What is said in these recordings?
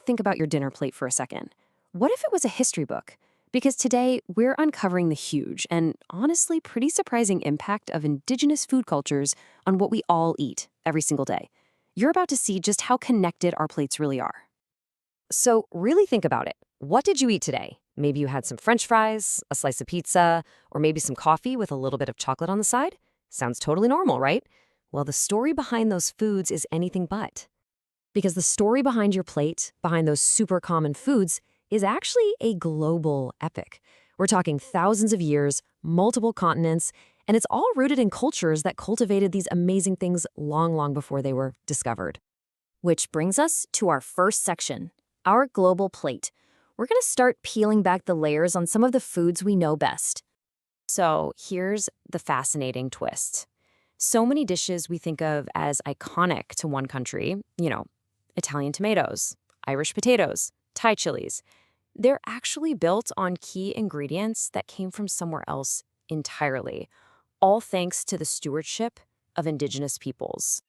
think about your dinner plate for a second. What if it was a history book? Because today, we're uncovering the huge and honestly pretty surprising impact of indigenous food cultures on what we all eat every single day. You're about to see just how connected our plates really are. So, really think about it. What did you eat today? Maybe you had some French fries, a slice of pizza, or maybe some coffee with a little bit of chocolate on the side? Sounds totally normal, right? Well, the story behind those foods is anything but. Because the story behind your plate, behind those super common foods, is actually a global epic. We're talking thousands of years, multiple continents, and it's all rooted in cultures that cultivated these amazing things long, long before they were discovered. Which brings us to our first section, our global plate. We're going to start peeling back the layers on some of the foods we know best. So here's the fascinating twist. So many dishes we think of as iconic to one country, Italian tomatoes, Irish potatoes, Thai chilies, they're actually built on key ingredients that came from somewhere else entirely, all thanks to the stewardship of indigenous peoples.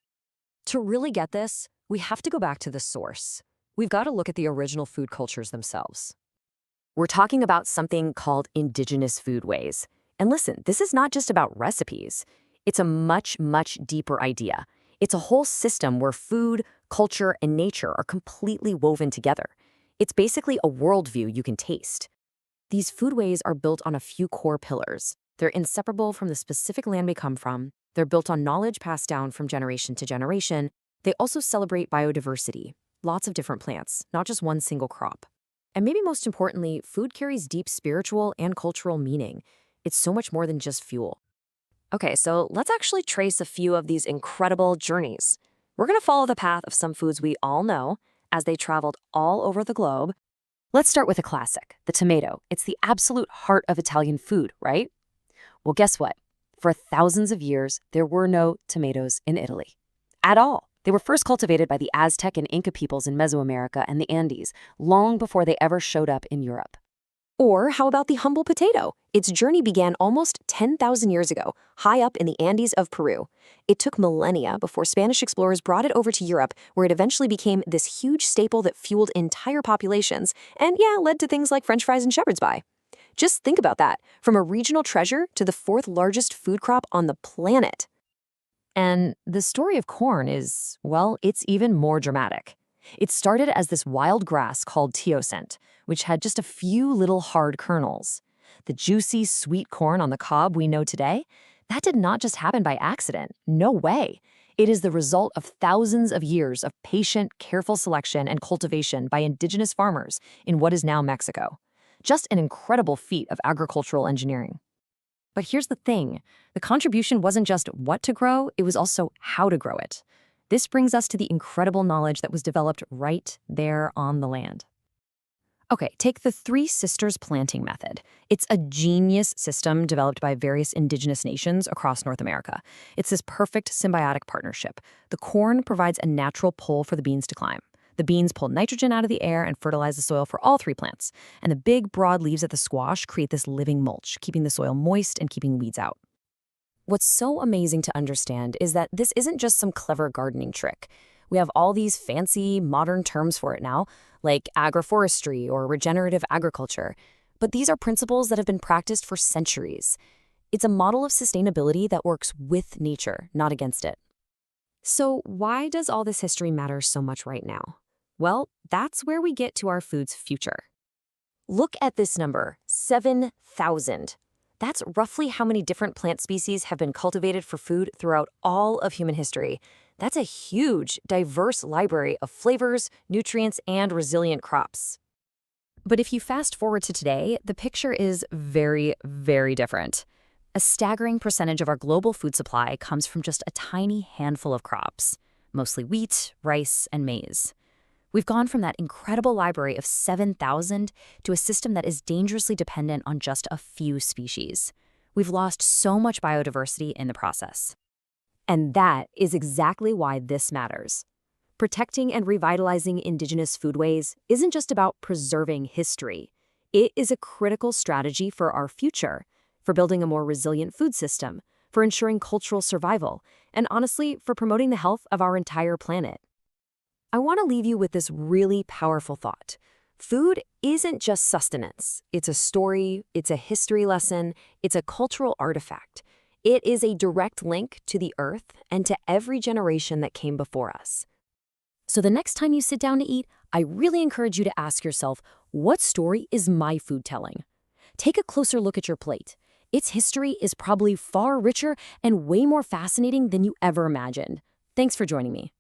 To really get this, we have to go back to the source. We've got to look at the original food cultures themselves. We're talking about something called indigenous foodways. And listen, this is not just about recipes. It's a much, much deeper idea. It's a whole system where food, culture, and nature are completely woven together. It's basically a worldview you can taste. These foodways are built on a few core pillars. They're inseparable from the specific land we come from. They're built on knowledge passed down from generation to generation. They also celebrate biodiversity, lots of different plants, not just one single crop. And maybe most importantly, food carries deep spiritual and cultural meaning. It's so much more than just fuel. Okay, so let's actually trace a few of these incredible journeys. We're going to follow the path of some foods we all know as they traveled all over the globe. Let's start with a classic, the tomato. It's the absolute heart of Italian food, right? Well, guess what? For thousands of years, there were no tomatoes in Italy at all. They were first cultivated by the Aztec and Inca peoples in Mesoamerica and the Andes, long before they ever showed up in Europe. Or how about the humble potato? Its journey began almost 10,000 years ago, high up in the Andes of Peru. It took millennia before Spanish explorers brought it over to Europe, where it eventually became this huge staple that fueled entire populations and, led to things like French fries and shepherd's pie. Just think about that, from a regional treasure to the fourth largest food crop on the planet. And the story of corn is, well, it's even more dramatic. It started as this wild grass called teosinte, which had just a few little hard kernels. The juicy, sweet corn on the cob we know today, that did not just happen by accident. No way. It is the result of thousands of years of patient, careful selection and cultivation by indigenous farmers in what is now Mexico. Just an incredible feat of agricultural engineering. But here's the thing. The contribution wasn't just what to grow, it was also how to grow it. This brings us to the incredible knowledge that was developed right there on the land. Okay, take the Three Sisters planting method. It's a genius system developed by various indigenous nations across North America. It's this perfect symbiotic partnership. The corn provides a natural pull for the beans to climb. The beans pull nitrogen out of the air and fertilize the soil for all three plants. And the big, broad leaves of the squash create this living mulch, keeping the soil moist and keeping weeds out. What's so amazing to understand is that this isn't just some clever gardening trick. We have all these fancy, modern terms for it now, like agroforestry or regenerative agriculture. But these are principles that have been practiced for centuries. It's a model of sustainability that works with nature, not against it. So why does all this history matter so much right now? Well, that's where we get to our food's future. Look at this number, 7,000. That's roughly how many different plant species have been cultivated for food throughout all of human history. That's a huge, diverse library of flavors, nutrients, and resilient crops. But if you fast forward to today, the picture is very, very different. A staggering percentage of our global food supply comes from just a tiny handful of crops, mostly wheat, rice, and maize. We've gone from that incredible library of 7,000 to a system that is dangerously dependent on just a few species. We've lost so much biodiversity in the process. And that is exactly why this matters. Protecting and revitalizing indigenous foodways isn't just about preserving history. It is a critical strategy for our future, for building a more resilient food system, for ensuring cultural survival, and honestly, for promoting the health of our entire planet. I want to leave you with this really powerful thought. Food isn't just sustenance. It's a story, it's a history lesson, it's a cultural artifact. It is a direct link to the earth and to every generation that came before us. So the next time you sit down to eat, I really encourage you to ask yourself, what story is my food telling? Take a closer look at your plate. Its history is probably far richer and way more fascinating than you ever imagined. Thanks for joining me.